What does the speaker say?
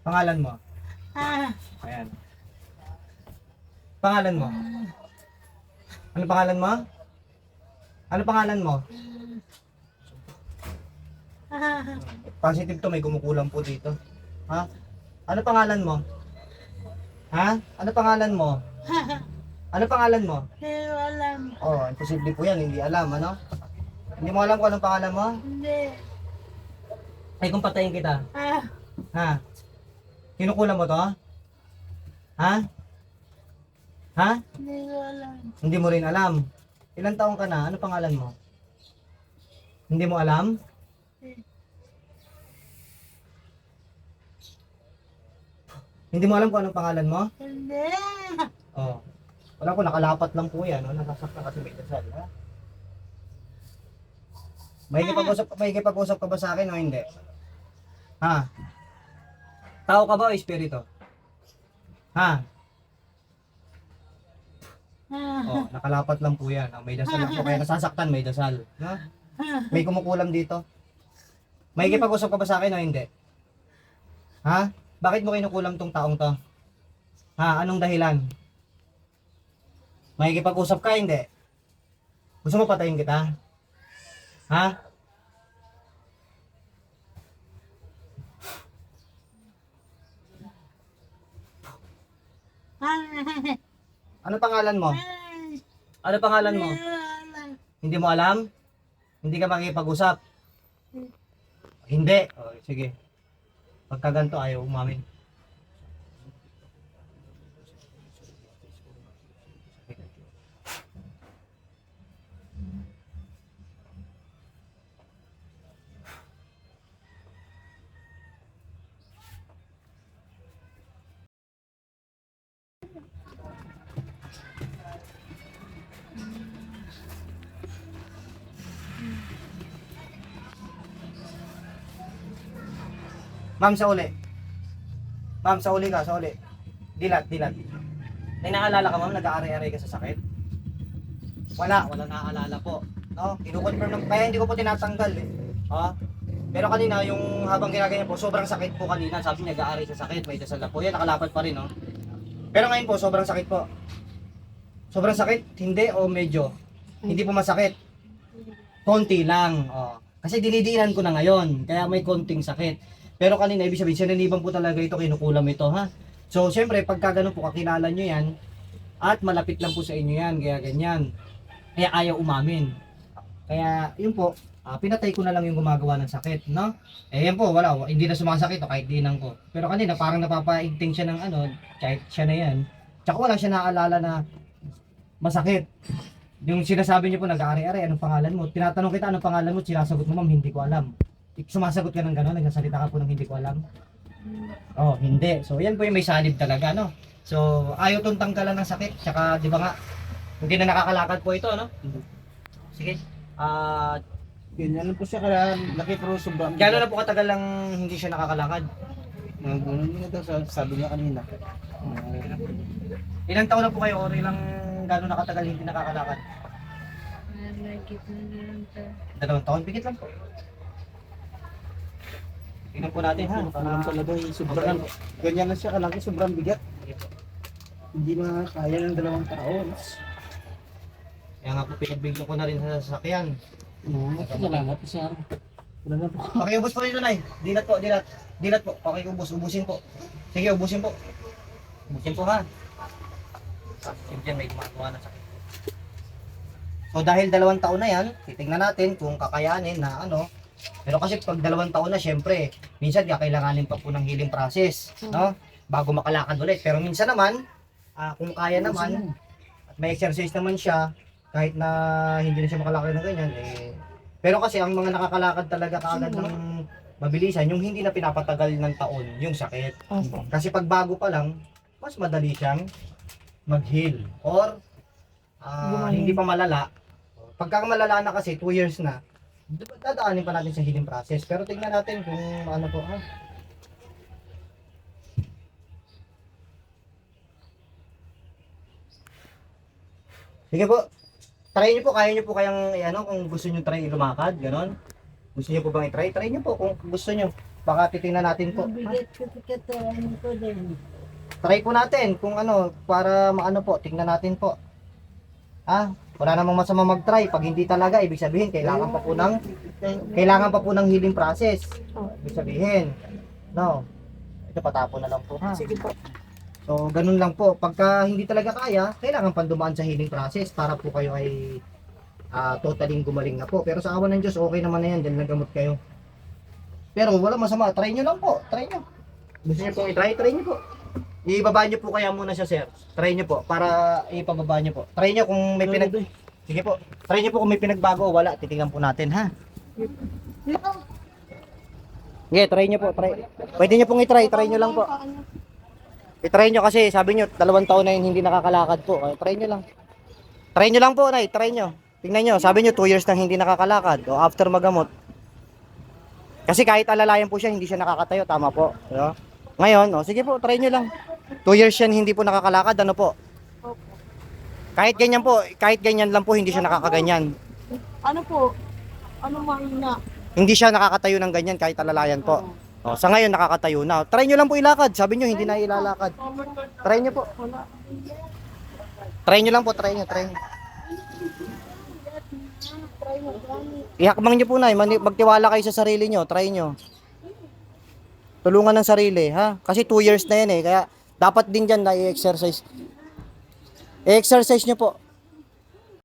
Pangalan mo? Ayan. Pangalan mo? Ano pangalan mo? Ano pangalan mo? Positive to, may kumukulang po dito. Ha? Ano pangalan mo? Ha? Ano pangalan mo? Ano pangalan mo? Hindi ko alam. Oh, imposible po yan, hindi alam, ano? Hindi mo alam kung anong pangalan mo? Hindi. Ay, kung patayin kita. Ha? Kinukulang mo to? Ha? Ha? Hindi ko alam. Hindi mo rin alam. Ilang taong ka na? Ano pangalan mo? Hindi mo alam? Hindi mo alam kung anong pangalan mo? Hindi. Oh. Wala ko, nakalapat lang po yan. No? Nakasakta kasi may dasal. Ha? May kipag-usap ka ba sa akin o hindi? Ha? Tao ka ba o espiritu? Ha? Oh, nakalapat lang po yan. May dasal lang po. Kaya nasasaktan, may dasal. No? May kumukulam dito. May kipag-usap ka ba sa akin o hindi? Ha? Bakit mo kinukulam tong taong to? Ha? Anong dahilan? May kipag-usap ka, hindi? Gusto mo patayin kita? Ha? Ano pangalan mo? Ano pangalan mo? Hindi mo alam? Hindi ka makikipag-usap? Hindi. O, sige. Pagka ganito, ayaw umamin. Ma'am, sa uli. Ma'am, sa uli ka, sa uli. Dilat, dilat. May naalala ka, ma'am, nag-aari-ari ka sa sakit? Walang naaalala po. No? Kinukonfirm lang, kaya hindi ko po tinatanggal eh. Ha? Pero kanina, yung habang ginaganya po, sobrang sakit po kanina. Sabi niya, nag-aari sa sakit, may dasal na po. Yan, nakalapad pa rin, no? Pero ngayon po, sobrang sakit po. Sobrang sakit? Hindi o medyo? Hindi po masakit. Konti lang. Oh. Kasi dinidiinan ko na ngayon, kaya may konting sakit. Pero kanina, ibig sabihin, sinaniban po talaga ito, kinukulam ito, ha? So, syempre, pagka ganun po, kakilala nyo yan, at malapit lang po sa inyo yan, kaya ganyan. Kaya ayaw umamin. Kaya, yun po, pinatay ko na lang yung gumagawa ng sakit, no? Eh, yan po, wala, hindi na sumasakit, o kahit dinang ko. Pero kanina, parang napapaigting siya ng ano, kahit siya na yan. Tsaka wala siya naaalala na masakit. Yung sinasabi niyo po, nag-aari-ari, anong pangalan mo? Tinatanong kita, anong pangalan mo? Sinasagot mo, ma'am, hindi ko alam. Sumasagot ka ng gano'n, nagsasalita ka po ng hindi ko alam. Oh, hindi. So, yan po yung may sanib talaga, no? So, ayaw tong tanggalan ng sakit. Tsaka, di ba nga, hindi na nakakalakad po ito, no? Sige. Ganyan lang po siya kaya laki pero sobrang. Gano'n na po katagal lang hindi siya nakakalakad? Ganun niya daw sabi niya kanina. Ilang taon na po kayo or ilang gano'n na katagal hindi nakakalakad? Nagigit na lang to. 2 taon, pigit lang po. Tingnan po natin ha. Parang talaga sobrang ganyan na siya kalaki sobrang bigat. Hindi na kaya ng 2 taon. Kaya nga po pinagbigyan ko na rin sa sasakyan. Salamat siya. Wala na po. Okay, ubos po dito, Nay. Dilat po, dilat. Dilat po. Okay, ubusin po. Sige, ubusin po. Ubusin po ha. Sige dyan, may gumagawa na sakit. So dahil 2 taon na yan, titignan natin kung kakayanin na ano. Pero kasi pag 2 taon na, syempre, minsan kailanganin pa po ng healing process, no? Bago makalakad ulit. Pero minsan naman, kung kaya naman, at may exercise naman siya, kahit na hindi na siya makalakad ng ganyan, eh. Pero kasi ang mga nakakalakad talaga kaagad ng mabilisan, yung hindi na pinapatagal ng taon, yung sakit. Kasi pag bago pa lang, mas madali siyang mag-heal. Or, hindi pa malala. Pagka malala na kasi, 2 years na, dadaanin pa natin sa healing process. Pero tignan natin kung ano po. Sige po. Try nyo po. Kaya nyo po kayang ano, kung gusto nyo try lumakad. Ganon. Gusto nyo po bang i-try? Try nyo po kung gusto nyo. Baka titingnan natin po. Bigat kasi katawan ko din. Try po natin kung ano, para maano po, tingnan natin po. Ha? Wala namang masama mag-try. Pag hindi talaga, ibig sabihin, kailangan pa po ng healing process. Ibig sabihin, no? Ito, patapon na lang po, ha? Sige po. So, ganun lang po. Pagka hindi talaga kaya, kailangan pang dumaan sa healing process para po kayo ay totaling gumaling na po. Pero sa awan ng Diyos, okay naman na yan dahil nagamot kayo. Pero wala masama, try nyo lang po. Try nyo. Gusto nyo pong i-try, try nyo po. Ibaba nyo po kaya muna siya, sir. Try nyo po, para ipababa nyo po. Try nyo kung may Sige po. Try nyo po kung may pinagbago o wala. Titingnan po natin, ha? Sige, try nyo po. Try. Pwede nyo pong i-try. Try nyo lang po. I-try nyo kasi sabi nyo, 2 taon na yun hindi nakakalakad po. Try nyo lang. Try nyo lang po, Nay. Try nyo. Tingnan nyo. Sabi nyo, 2 years nang hindi nakakalakad. O after magamot. Kasi kahit alalayan po siya, hindi siya nakakatayo. Tama po. Diba? Ngayon, sige po, try nyo lang. 2 years yan hindi po nakakalakad. Ano po? Kahit ganyan po, kahit ganyan lang po, hindi siya nakakaganyan. Ano po? Ano mahina? Hindi siya nakakatayo ng ganyan kahit alalayan po. Sa ngayon, nakakatayo na. Try nyo lang po ilakad. Sabi nyo, hindi na ilalakad. Try nyo po. Try nyo lang po, try nyo. Ihakbang nyo po, Nay. Magtiwala kayo sa sarili nyo. Try nyo. Tulungan ng sarili, ha? Kasi 2 years na yan eh. Kaya dapat din dyan na i-exercise. I-exercise nyo po.